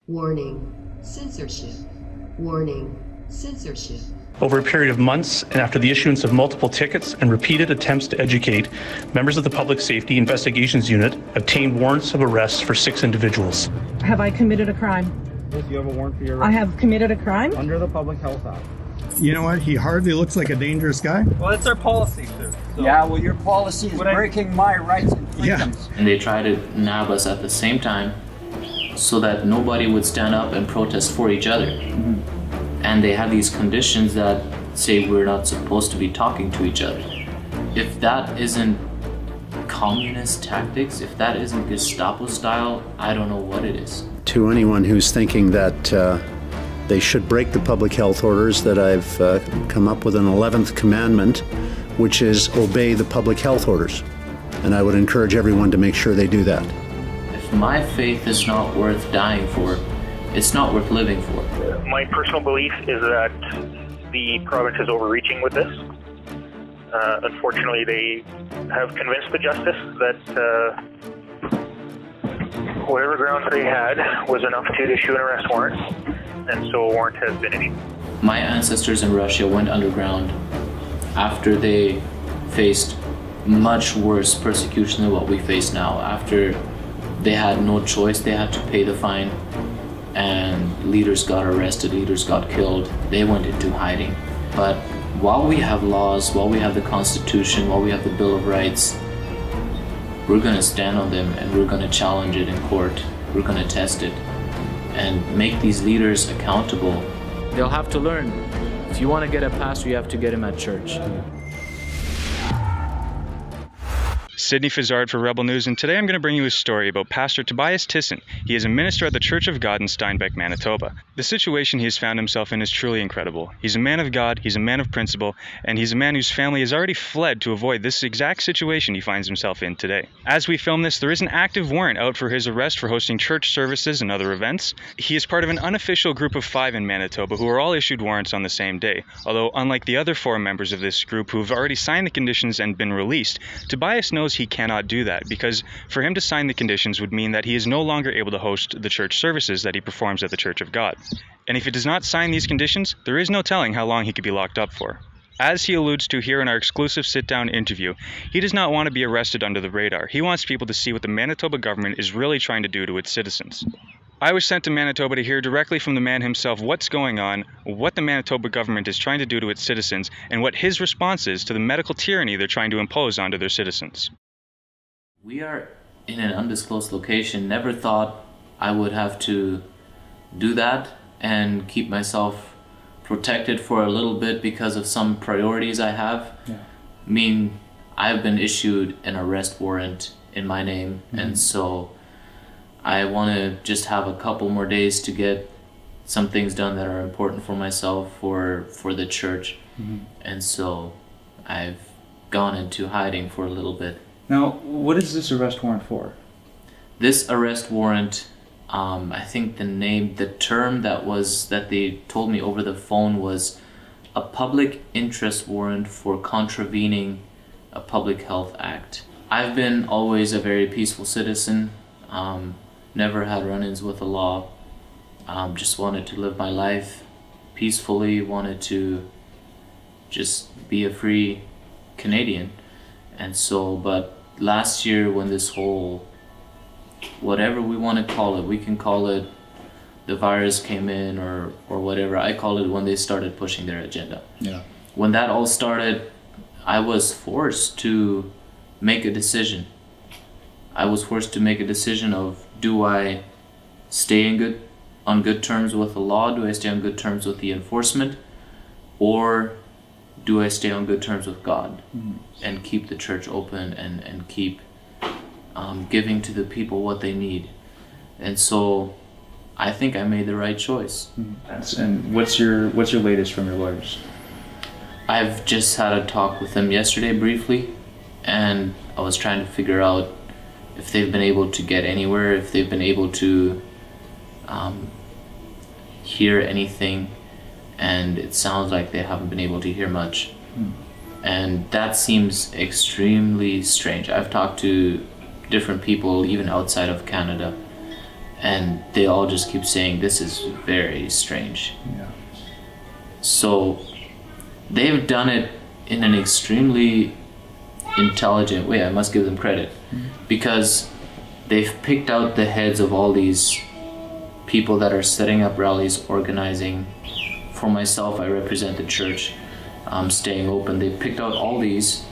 Warning, censorship. Warning, censorship. Over a period of months, and after the issuance of multiple tickets and repeated attempts to educate, members of the Public Safety Investigations Unit obtained warrants of arrest for 6 individuals. Have I committed a crime? Yes, you have a warrant for your arrest. I have committed a crime? Under the Public Health Act. You know what? He hardly looks like a dangerous guy. Well, it's our policy, sir. So yeah, well, your policy is breaking my rights and freedoms. And they try to nab us at the same time so that nobody would stand up and protest for each other. And they have these conditions that say we're not supposed to be talking to each other. If that isn't communist tactics, if that isn't Gestapo style, I don't know what it is. To anyone who's thinking that they should break the public health orders, that I've come up with an 11th commandment, which is obey the public health orders. And I would encourage everyone to make sure they do that. If my faith is not worth dying for, it's not worth living for. My personal belief is that the province is overreaching with this. Unfortunately, they have convinced the justice that whatever grounds they had was enough to issue an arrest warrant, and so a warrant has been issued. My ancestors in Russia went underground after they faced much worse persecution than what we face now. After they had no choice, they had to pay the fine, and leaders got arrested, leaders got killed, they went into hiding. But while we have laws, while we have the Constitution, while we have the Bill of Rights, we're going to stand on them and we're going to challenge it in court. We're going to test it and make these leaders accountable. They'll have to learn. If you want to get a pastor, you have to get him at church. Sydney Fizzard for Rebel News, and today I'm going to bring you a story about Pastor Tobias Tisson. He is a minister at the Church of God in Steinbeck, Manitoba. The situation he has found himself in is truly incredible. He's a man of God, he's a man of principle, and he's a man whose family has already fled to avoid this exact situation he finds himself in today. As we film this, there is an active warrant out for his arrest for hosting church services and other events. He is part of an unofficial group of 5 in Manitoba who are all issued warrants on the same day, although unlike the other 4 members of this group who have already signed the conditions and been released, Tobias knows he cannot do that, because for him to sign the conditions would mean that he is no longer able to host the church services that he performs at the Church of God. And if he does not sign these conditions, there is no telling how long he could be locked up for. As he alludes to here in our exclusive sit-down interview, he does not want to be arrested under the radar. He wants people to see what the Manitoba government is really trying to do to its citizens. I was sent to Manitoba to hear directly from the man himself what's going on, what the Manitoba government is trying to do to its citizens, and what his response is to the medical tyranny they're trying to impose onto their citizens. We are in an undisclosed location. Never thought I would have to do that and keep myself protected for a little bit because of some priorities I have. I mean, I've been issued an arrest warrant in my name, and so I want to just have a couple more days to get some things done that are important for myself, for the church. And so I've gone into hiding for a little bit. Now, what is this arrest warrant for? This arrest warrant, I think the term that they told me over the phone was a public interest warrant for contravening a public health act. I've been always a very peaceful citizen, never had run-ins with the law, just wanted to live my life peacefully, wanted to just be a free Canadian. And so, but last year when this whole, whatever we want to call it, we can call it the virus came in or whatever, I call it when they started pushing their agenda. When that all started, I was forced to make a decision. I was forced to make a decision of, do I stay on good terms with the law? Do I stay on good terms with the enforcement? Or do I stay on good terms with God and keep the church open and keep giving to the people what they need? And so I think I made the right choice. And what's your latest from your lawyers? I've just had a talk with them yesterday briefly, and I was trying to figure out if they've been able to get anywhere, if they've been able to hear anything. And it sounds like they haven't been able to hear much. And that seems extremely strange. I've talked to different people, even outside of Canada, and they all just keep saying this is very strange. Yeah. So they've done it in an extremely intelligent way. I must give them credit, because they've picked out the heads of all these people that are setting up rallies, organizing. For myself, I represent the church, staying open. They picked out all these,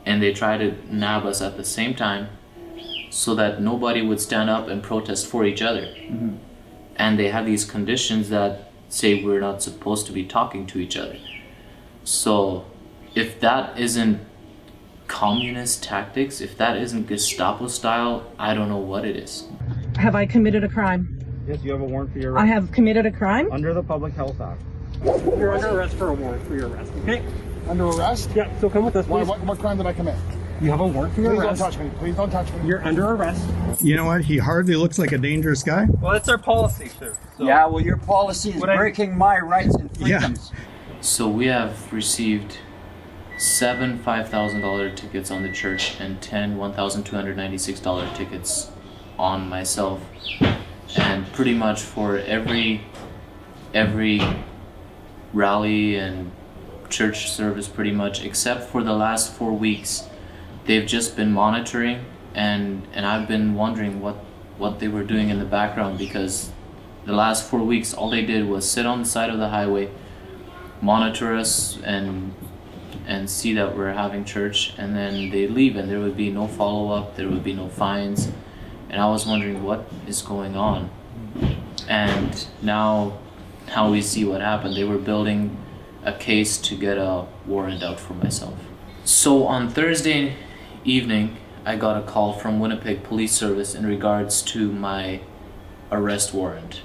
and they try to nab us at the same time so that nobody would stand up and protest for each other. And they have these conditions that say we're not supposed to be talking to each other. So if that isn't communist tactics, if that isn't Gestapo style, I don't know what it is. Have I committed a crime? Yes, you have a warrant for your arrest. I have committed a crime? Under the Public Health Act. You're under arrest for a warrant for your arrest, okay? Under arrest? Yeah, so come with us, please. What crime did I commit? You have a warrant for your Please arrest. don't touch me. Please don't touch me. You're under arrest. You know what? He hardly looks like a dangerous guy. Well, that's our policy, sir. So Yeah, well, your policy is breaking my rights and freedoms. So we have received 7 $5,000 tickets on the church and 10 $1,296 tickets on myself, and pretty much for every rally and church service, pretty much, except for the last 4 weeks, they've just been monitoring, and I've been wondering what they were doing in the background, because the last 4 weeks all they did was sit on the side of the highway, monitor us and see that we're having church, and then they leave, and there would be no follow-up, there would be no fines. And I was wondering what is going on. And now we see what happened. They were building a case to get a warrant out for myself. So on Thursday evening, I got a call from Winnipeg Police Service in regards to my arrest warrant.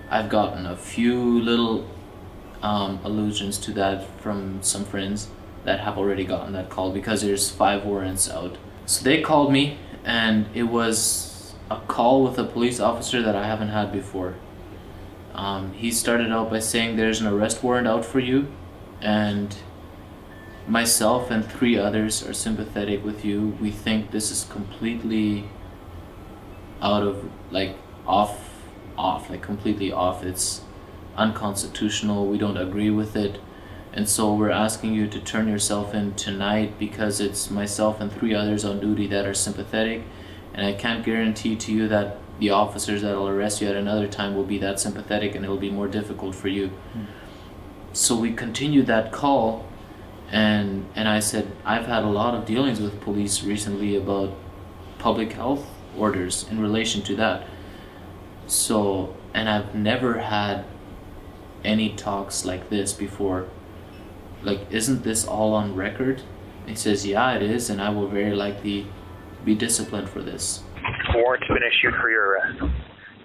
I've gotten a few little allusions to that from some friends that have already gotten that call, because there's 5 warrants out. So they called me, and it was a call with a police officer that I haven't had before. He started out by saying there's an arrest warrant out for you, and myself and 3 others are sympathetic with you. We think this is completely out of, completely off. It's unconstitutional. We don't agree with it. And so we're asking you to turn yourself in tonight, because it's myself and 3 others on duty that are sympathetic. And I can't guarantee to you that the officers that will arrest you at another time will be that sympathetic, and it'll be more difficult for you. So we continued that call, and I said, I've had a lot of dealings with police recently about public health orders in relation to that. So, and I've never had any talks like this before. Isn't this all on record? He says, yeah, it is, and I will very likely be disciplined for this. Warrant's been issued for your arrest.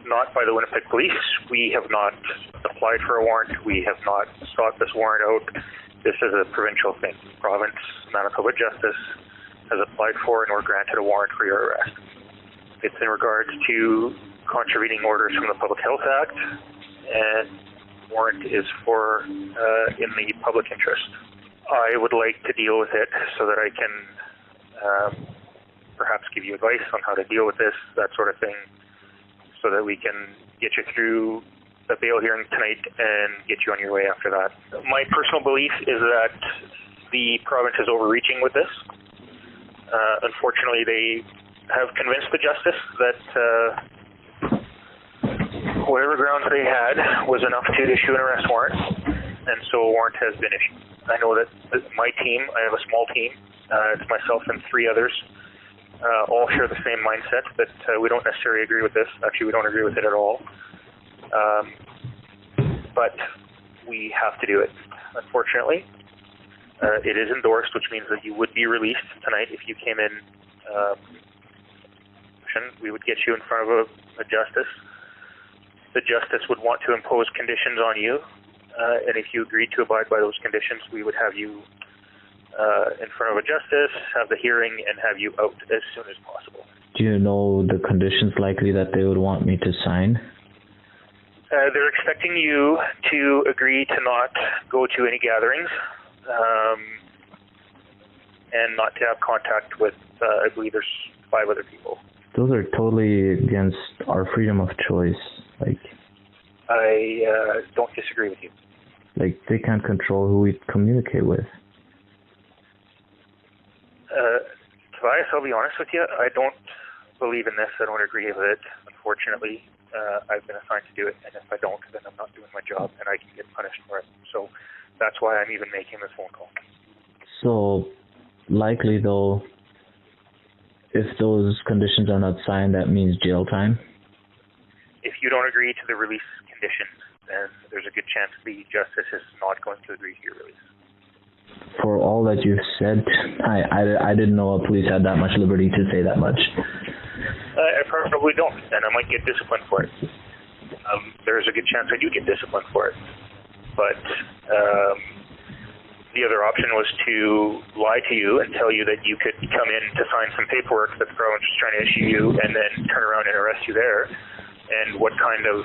Not by the Winnipeg Police. We have not applied for a warrant. We have not sought this warrant out. This is a provincial thing. Province Manitoba Justice has applied for and were granted a warrant for your arrest. It's in regards to contravening orders from the Public Health Act, and warrant is for in the public interest. I would like to deal with it so that I can perhaps give you advice on how to deal with this, that sort of thing, so that we can get you through the bail hearing tonight and get you on your way after that. My personal belief is that the province is overreaching with this. Unfortunately, they have convinced the justice that whatever grounds they had was enough to issue an arrest warrant, and so a warrant has been issued. I know that my team, I have a small team, it's myself and 3 others, all share the same mindset that we don't necessarily agree with this. Actually, we don't agree with it at all. But we have to do it, unfortunately. It is endorsed, which means that you would be released tonight if you came in. We would get you in front of a justice. The justice would want to impose conditions on you, and if you agreed to abide by those conditions, we would have you in front of a justice, have the hearing, and have you out as soon as possible. Do you know the conditions likely that they would want me to sign? They're expecting you to agree to not go to any gatherings, and not to have contact with, I believe there's 5 other people. Those are totally against our freedom of choice. Like, I don't disagree with you. Like, they can't control who we communicate with. Tobias, I'll be honest with you, I don't believe in this. I don't agree with it. Unfortunately, I've been assigned to do it, and if I don't, then I'm not doing my job, and I can get punished for it. So that's why I'm even making this phone call. So, likely though, if those conditions are not signed, that means jail time? If you don't agree to the release conditions, then there's a good chance the justice is not going to agree to your release. For all that you've said, I didn't know a police had that much liberty to say that much. I probably don't, and I might get disciplined for it. There's a good chance I do get disciplined for it. But the other option was to lie to you and tell you that you could come in to sign some paperwork that the province was trying to issue you and then turn around and arrest you there. And what kind of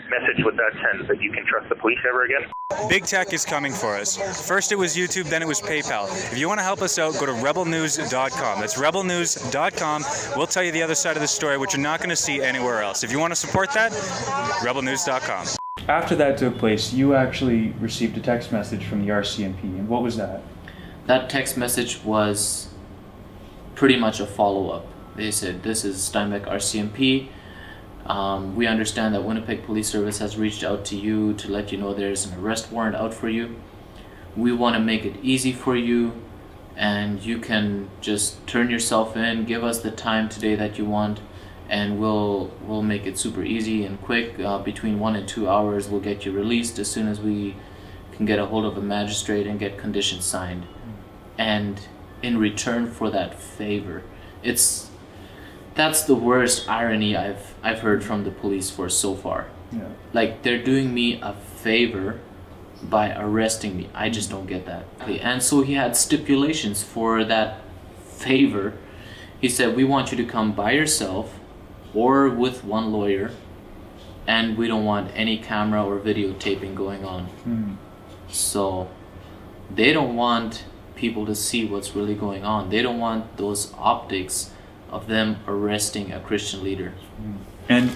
message would that send, that you can trust the police ever again? Big tech is coming for us. First it was YouTube, then it was PayPal. If you want to help us out, go to rebelnews.com. That's rebelnews.com. We'll tell you the other side of the story, which you're not going to see anywhere else. If you want to support that, rebelnews.com. After that took place, you actually received a text message from the RCMP, and what was that? That text message was pretty much a follow-up. They said, "This is Steinbeck RCMP. We understand that Winnipeg Police Service has reached out to you to let you know there's an arrest warrant out for you. We want to make it easy for you, and you can just turn yourself in, give us the time today that you want, and we'll make it super easy and quick. Between 1 and 2 hours, we'll get you released as soon as we can get a hold of a magistrate and get conditions signed." And in return for that favor, that's the worst irony I've heard from the police force so far. Yeah. Like, they're doing me a favor by arresting me. I just don't get that. And so he had stipulations for that favor. He said, "We want you to come by yourself or with one lawyer, and we don't want any camera or videotaping going on." So they don't want people to see what's really going on. They don't want those optics of them arresting a Christian leader. And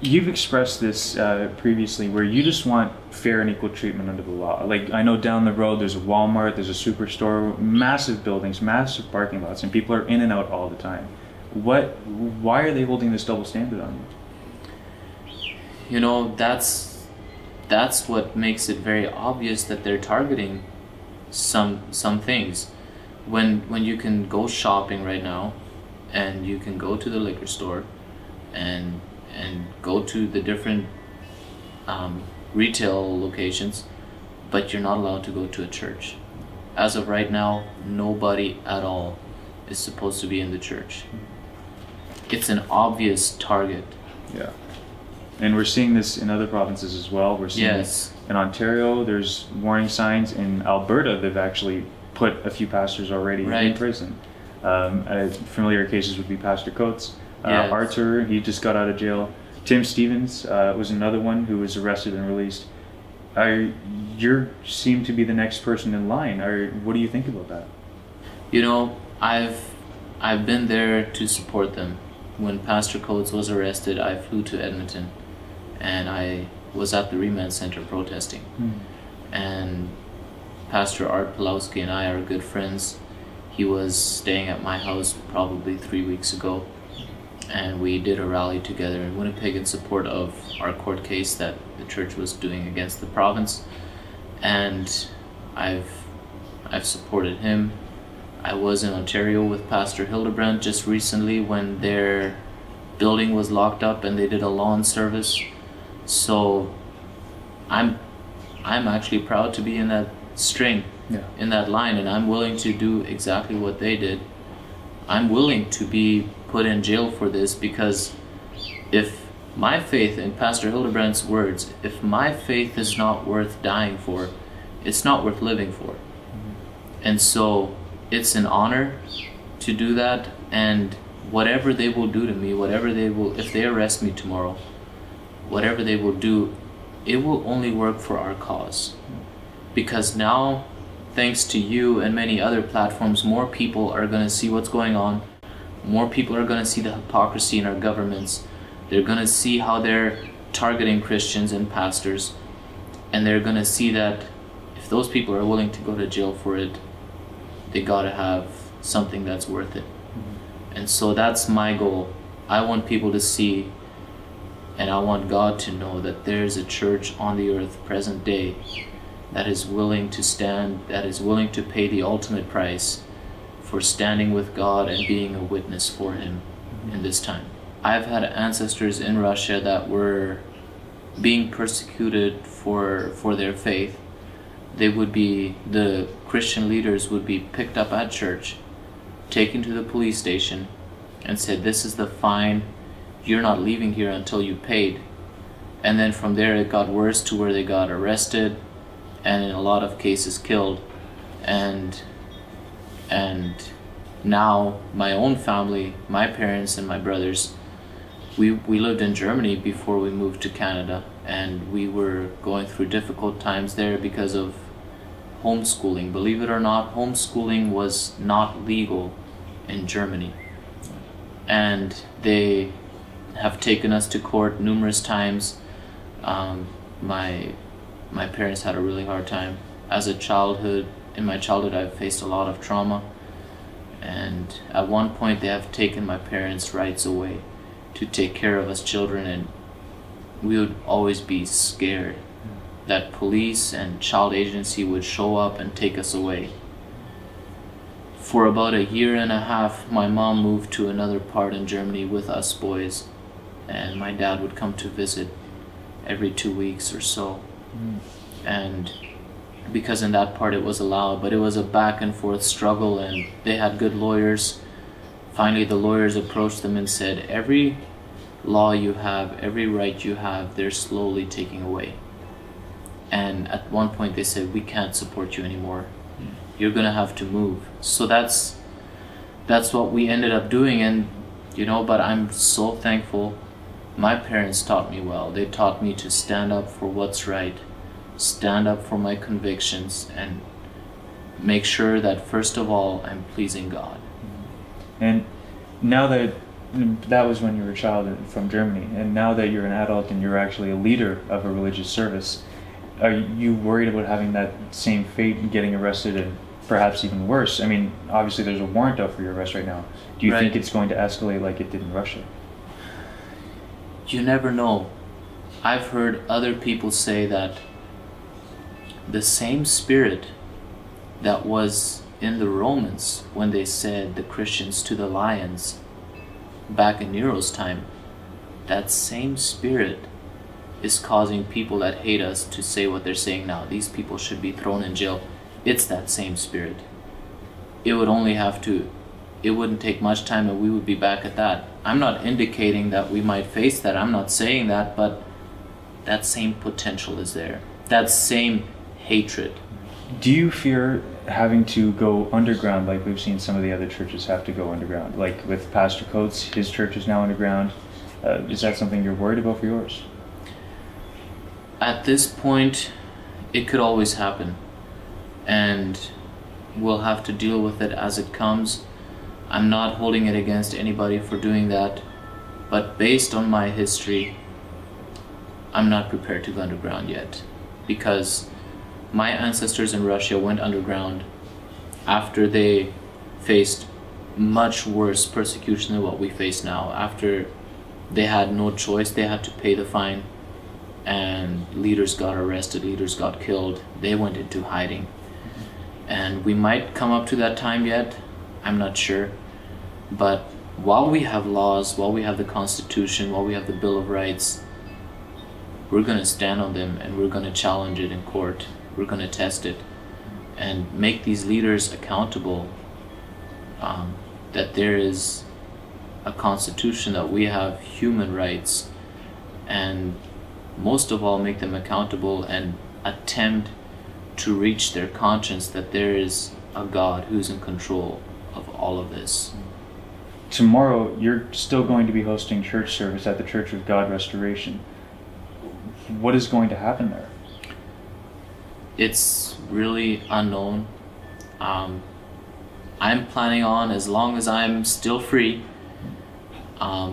you've expressed this previously, where you just want fair and equal treatment under the law. Like, I know down the road there's a Walmart, there's a superstore, massive buildings, massive parking lots, and people are in and out all the time. Why are they holding this double standard on you? You know, that's what makes it very obvious that they're targeting some things. When you can go shopping right now, and you can go to the liquor store and go to the different retail locations, but you're not allowed to go to a church. As of right now, nobody at all is supposed to be in the church. It's an obvious target. Yeah. And we're seeing this in other provinces as well. We're seeing this in Ontario. There's warning signs. In Alberta, they've actually put a few pastors already in prison. Familiar cases would be Pastor Coates, Arthur, he just got out of jail. Tim Stevens was another one who was arrested and released. You seem to be the next person in line. What do you think about that? You know, I've been there to support them. When Pastor Coates was arrested, I flew to Edmonton, and I was at the Remand Center protesting. And Pastor Art Pulowski and I are good friends. He was staying at my house probably 3 weeks ago, and we did a rally together in Winnipeg in support of our court case that the church was doing against the province. And I've supported him. I was in Ontario with Pastor Hildebrand just recently when their building was locked up and they did a lawn service. So I'm actually proud to be in that string. In that line, and I'm willing to do exactly what they did. I'm willing to be put in jail for this, because if my faith, in Pastor Hildebrand's words, if my faith is not worth dying for, it's not worth living for. And so it's an honor to do that, and whatever they will do to me, if they arrest me tomorrow, whatever they will do, it will only work for our cause. Because now, thanks to you and many other platforms, more people are going to see what's going on. more people are going to see the hypocrisy in our governments. They're going to see how they're targeting Christians and pastors, and they're going to see that if those people are willing to go to jail for it, they got to have something that's worth it. And so that's my goal. I want people to see, and I want God to know that there's a church on the earth present day that is willing to stand, that is willing to pay the ultimate price for standing with God and being a witness for Him in this time. I've had ancestors in Russia that were being persecuted for their faith. The Christian leaders would be picked up at church, taken to the police station, and said, "This is the fine, you're not leaving here until you paid." And then from there it got worse to where they got arrested, and in a lot of cases killed. And now my own family, my parents and my brothers, we lived in Germany before we moved to Canada, and we were going through difficult times there because of homeschooling. Believe it or not, homeschooling was not legal in Germany, and they have taken us to court numerous times. My parents had a really hard time. In my childhood I've faced a lot of trauma, and at one point they have taken my parents' rights away to take care of us children, and we would always be scared that police and child agency would show up and take us away. For about a year and a half, my mom moved to another part in Germany with us boys, and my dad would come to visit every 2 weeks or so. And because in that part it was allowed, but it was a back and forth struggle, and they had good lawyers. Finally the lawyers approached them and said, "Every law you have, every right you have, they're slowly taking away." And at one point they said, "We can't support you anymore. You're gonna have to move." So that's what we ended up doing. And but I'm so thankful. My parents taught me well. They taught me to stand up for what's right, stand up for my convictions, and make sure that first of all I'm pleasing God. And now that was when you were a child from Germany, and now that you're an adult and you're actually a leader of a religious service, are you worried about having that same fate and getting arrested, and perhaps even worse? I mean, obviously there's a warrant out for your arrest right now. Do you think it's going to escalate like it did in Russia? You never know. I've heard other people say that the same spirit that was in the Romans when they said the Christians to the lions back in Nero's time, that same spirit is causing people that hate us to say what they're saying now. These people should be thrown in jail. It's that same spirit. It wouldn't take much time and we would be back at that. I'm not indicating that we might face that. I'm not saying that, but that same potential is there. That same hatred. Do you fear having to go underground like we've seen some of the other churches have to go underground? Like with Pastor Coates, his church is now underground. Is that something you're worried about for yours? At this point, it could always happen. And we'll have to deal with it as it comes. I'm not holding it against anybody for doing that. But based on my history, I'm not prepared to go underground yet. Because my ancestors in Russia went underground after they faced much worse persecution than what we face now. After they had no choice, they had to pay the fine, and leaders got arrested, leaders got killed, they went into hiding. And we might come up to that time yet, I'm not sure. But while we have laws, while we have the Constitution, while we have the Bill of Rights, we're going to stand on them and we're going to challenge it in court. We're going to test it and make these leaders accountable, that there is a constitution, that we have human rights, and most of all make them accountable and attempt to reach their conscience that there is a God who's in control of all of this. Tomorrow you're still going to be hosting church service at the Church of God Restoration. What is going to happen there? It's really unknown. I'm planning on, as long as I'm still free,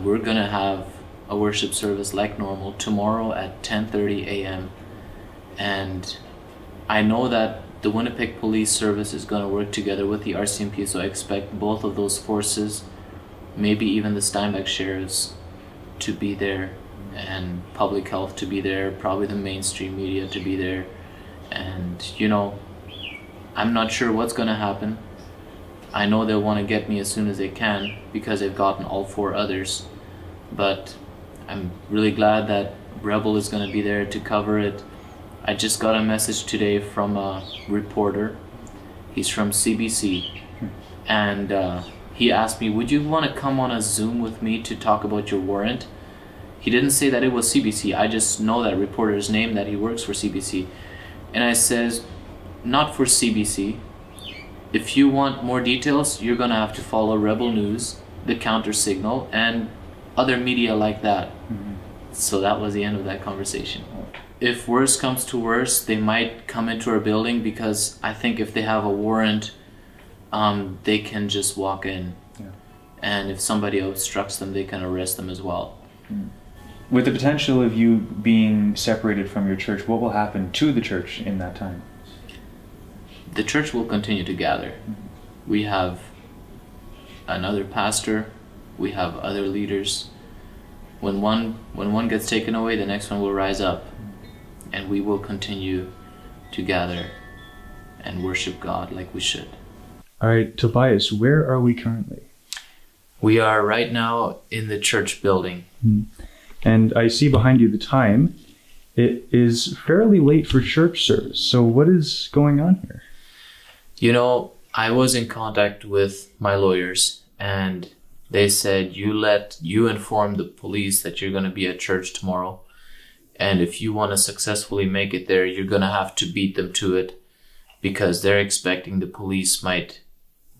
We're gonna have a worship service like normal tomorrow at 10:30 a.m. And I know that the Winnipeg Police Service is going to work together with the RCMP, so I expect both of those forces, maybe even the Steinbach Sheriffs, to be there, and public health to be there, probably the mainstream media to be there. And you know, I'm not sure what's going to happen. I know they'll want to get me as soon as they can because they've gotten all 4 others, but I'm really glad that Rebel is going to be there to cover it. I just got a message today from a reporter. He's from CBC, and he asked me, would you want to come on a Zoom with me to talk about your warrant? He didn't say that it was CBC. I just know that reporter's name, that he works for CBC. And I says, not for CBC. If you want more details, you're going to have to follow Rebel News, the Counter Signal, and other media like that. Mm-hmm. So that was the end of that conversation. If worse comes to worse, they might come into our building, because I think if they have a warrant, they can just walk in. Yeah. And if somebody obstructs them, they can arrest them as well. Mm. With the potential of you being separated from your church, what will happen to the church in that time? The church will continue to gather. Mm-hmm. We have another pastor, we have other leaders. When one gets taken away, the next one will rise up. And we will continue to gather and worship God like we should. All right, Tobias, where are we currently? We are right now in the church building. Mm-hmm. And I see behind you the time. It is fairly late for church service. So what is going on here? You know, I was in contact with my lawyers, and they said, you inform the police that you're going to be at church tomorrow. And if you want to successfully make it there, you're going to have to beat them to it, because they're expecting the police might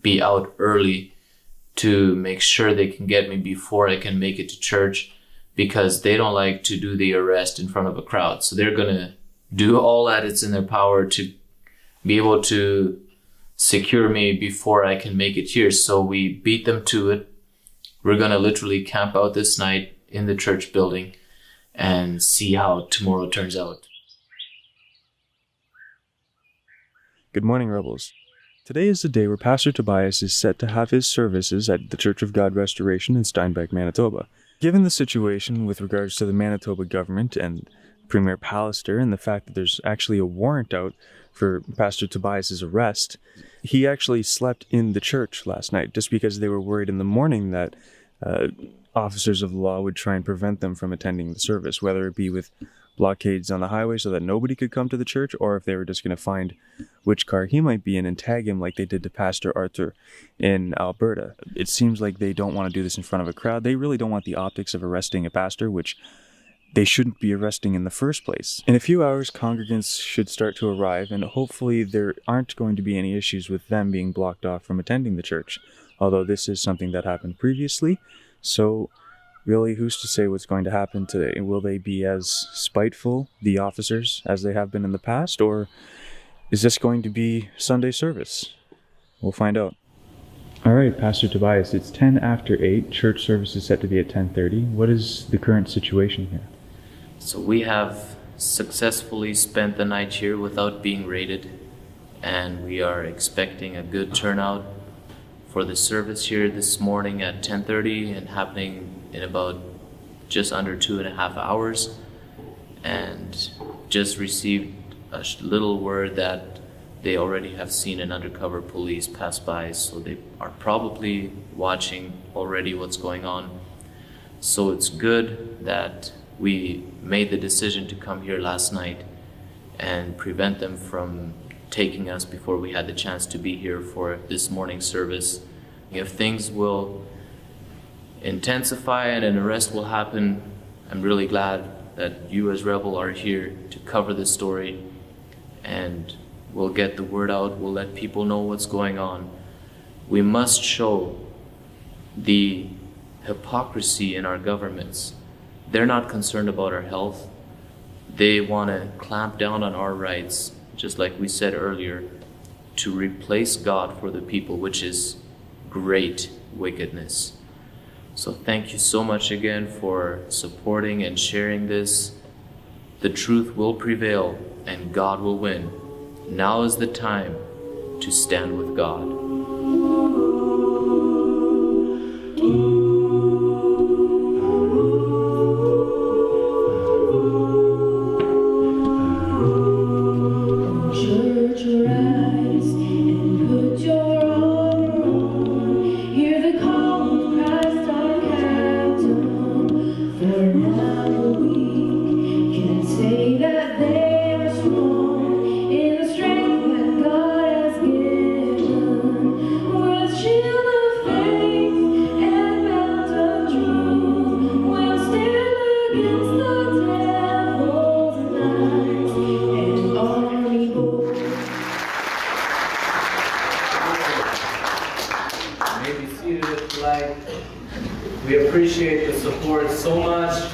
be out early to make sure they can get me before I can make it to church, because they don't like to do the arrest in front of a crowd. So they're going to do all that it's in their power to be able to secure me before I can make it here. So we beat them to it. We're going to literally camp out this night in the church building and see how tomorrow turns out. Good morning, Rebels. Today is the day where Pastor Tobias is set to have his services at the Church of God Restoration in Steinbach, Manitoba. Given the situation with regards to the Manitoba government and Premier Pallister, and the fact that there's actually a warrant out for Pastor Tobias's arrest, he actually slept in the church last night just because they were worried in the morning that officers of the law would try and prevent them from attending the service, whether it be with blockades on the highway so that nobody could come to the church, or if they were just going to find which car he might be in and tag him like they did to Pastor Arthur in Alberta. It seems like they don't want to do this in front of a crowd. They really don't want the optics of arresting a pastor, which they shouldn't be arresting in the first place. In a few hours, congregants should start to arrive, and hopefully there aren't going to be any issues with them being blocked off from attending the church, although this is something that happened previously. So really, who's to say what's going to happen today? Will they be as spiteful, the officers, as they have been in the past, or is this going to be Sunday service? We'll find out. All right, Pastor Tobias, it's 10 after 8. Church service is set to be at 10:30. What is the current situation here? So we have successfully spent the night here without being raided, and we are expecting a good turnout for the service here this morning at 10:30 and happening in about just under 2.5 hours. And just received a little word that they already have seen an undercover police pass by, so they are probably watching already what's going on. So it's good that we made the decision to come here last night and prevent them from taking us before we had the chance to be here for this morning's service. If things will intensify and an arrest will happen, I'm really glad that you as Rebel are here to cover this story, and we'll get the word out, we'll let people know what's going on. We must show the hypocrisy in our governments. They're not concerned about our health. They want to clamp down on our rights, just like we said earlier, to replace God for the people, which is great wickedness. So thank you so much again for supporting and sharing this. The truth will prevail and God will win. Now is the time to stand with God. We appreciate the support so much,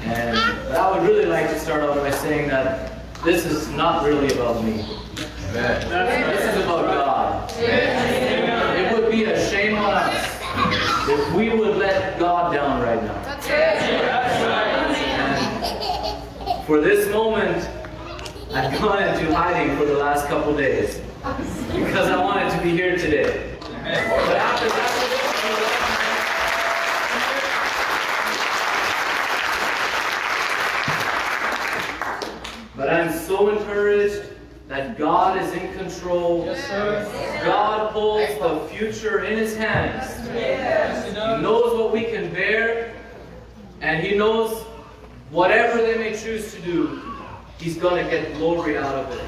and I would really like to start off by saying that this is not really about me. This is about God. It would be a shame on us if we would let God down right now. And for this moment, I've gone into hiding for the last couple days because I wanted to be here today. But after that, but I'm so encouraged that God is in control. Yes, sir. God holds the future in His hands. Yes. He knows what we can bear, and He knows whatever they may choose to do, He's going to get glory out of it.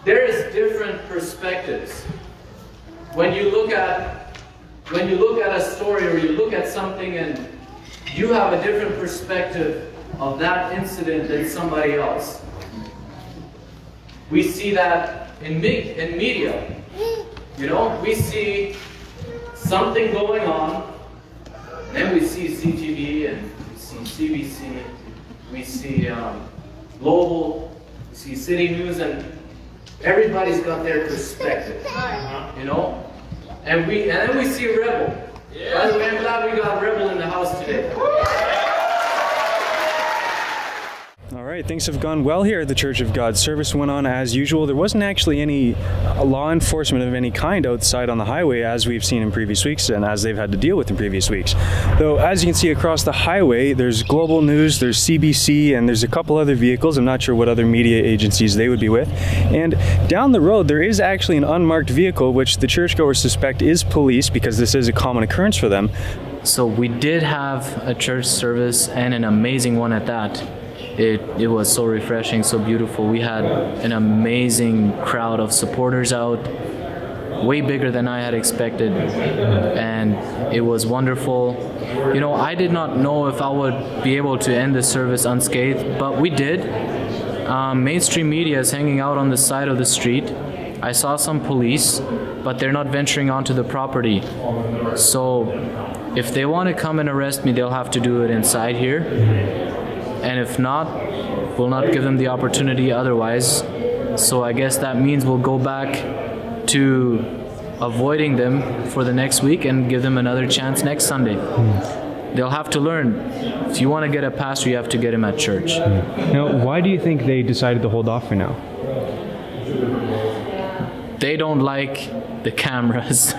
There is different perspectives. When you look at a story or you look at something and you have a different perspective of that incident than somebody else. We see that in media. You know, we see something going on, then we see CTV and we see CBC, we see Global, we see City News, and everybody's got their perspective. You know, and then we see Rebel. By the way, I'm glad we got Rebel in the house today. All right, things have gone well here at the Church of God. Service went on as usual. There wasn't actually any law enforcement of any kind outside on the highway as we've seen in previous weeks and as they've had to deal with in previous weeks. Though, as you can see across the highway, there's Global News, there's CBC, and there's a couple other vehicles. I'm not sure what other media agencies they would be with. And down the road, there is actually an unmarked vehicle, which the churchgoers suspect is police because this is a common occurrence for them. So we did have a church service, and an amazing one at that. It was so refreshing, so beautiful. We had an amazing crowd of supporters out, way bigger than I had expected, and it was wonderful. You know, I did not know if I would be able to end the service unscathed, but we did. Mainstream media is hanging out on the side of the street. I saw some police, but they're not venturing onto the property. So if they want to come and arrest me, they'll have to do it inside here. And if not, we'll not give them the opportunity otherwise. So I guess that means we'll go back to avoiding them for the next week and give them another chance next Sunday. They'll have to learn. If you want to get a pastor, you have to get him at church. Now, why do you think they decided to hold off for now? They don't like the cameras.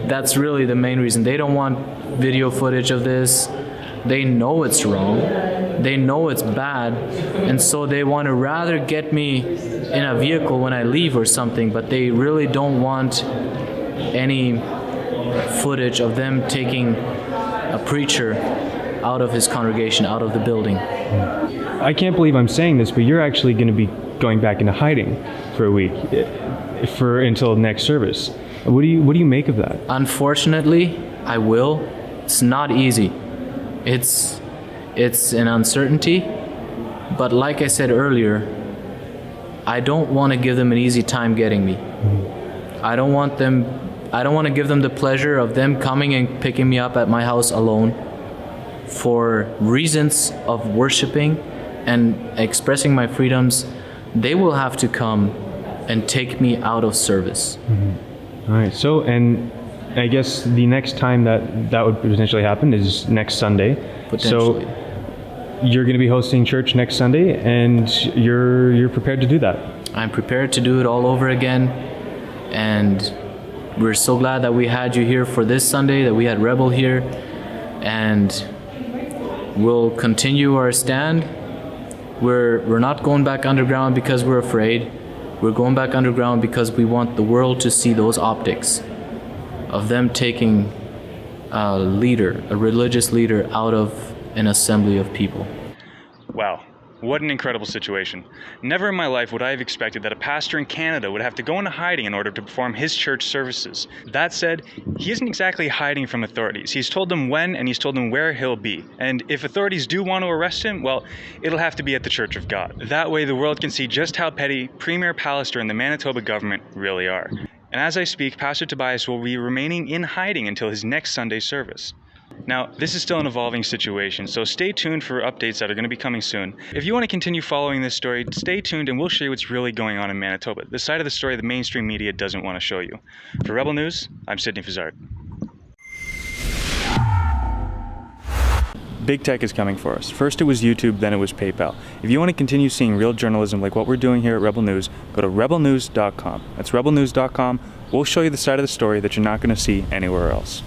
That's really the main reason. They don't want video footage of this. They know it's wrong. They know it's bad. And so they want to rather get me in a vehicle when I leave or something, but they really don't want any footage of them taking a preacher out of his congregation, out of the building. I can't believe I'm saying this, but you're actually going to be going back into hiding for a week, until next service. What do you make of that? Unfortunately, I will. It's not easy. It's an uncertainty, but like I said earlier, I don't want to give them an easy time getting me. I don't want to give them the pleasure of them coming and picking me up at my house alone for reasons of worshiping and expressing my freedoms. They will have to come and take me out of service. All right, so, and I guess the next time that would potentially happen is next Sunday. Potentially. So you're going to be hosting church next Sunday, and you're prepared to do that. I'm prepared to do it all over again, and we're so glad that we had you here for this Sunday, that we had Rebel here, and we'll continue our stand. We're not going back underground because we're afraid. We're going back underground because we want the world to see those optics of them taking a leader, a religious leader, out of an assembly of people. Wow. What an incredible situation. Never in my life would I have expected that a pastor in Canada would have to go into hiding in order to perform his church services. That said, he isn't exactly hiding from authorities. He's told them when and he's told them where he'll be. And if authorities do want to arrest him, well, it'll have to be at the Church of God. That way the world can see just how petty Premier Pallister and the Manitoba government really are. And as I speak, Pastor Tobias will be remaining in hiding until his next Sunday service. Now, this is still an evolving situation, so stay tuned for updates that are going to be coming soon. If you want to continue following this story, stay tuned and we'll show you what's really going on in Manitoba, the side of the story the mainstream media doesn't want to show you. For Rebel News, I'm Sidney Fazard. Big tech is coming for us. First it was YouTube, then it was PayPal. If you want to continue seeing real journalism like what we're doing here at Rebel News, go to rebelnews.com. That's rebelnews.com. We'll show you the side of the story that you're not going to see anywhere else.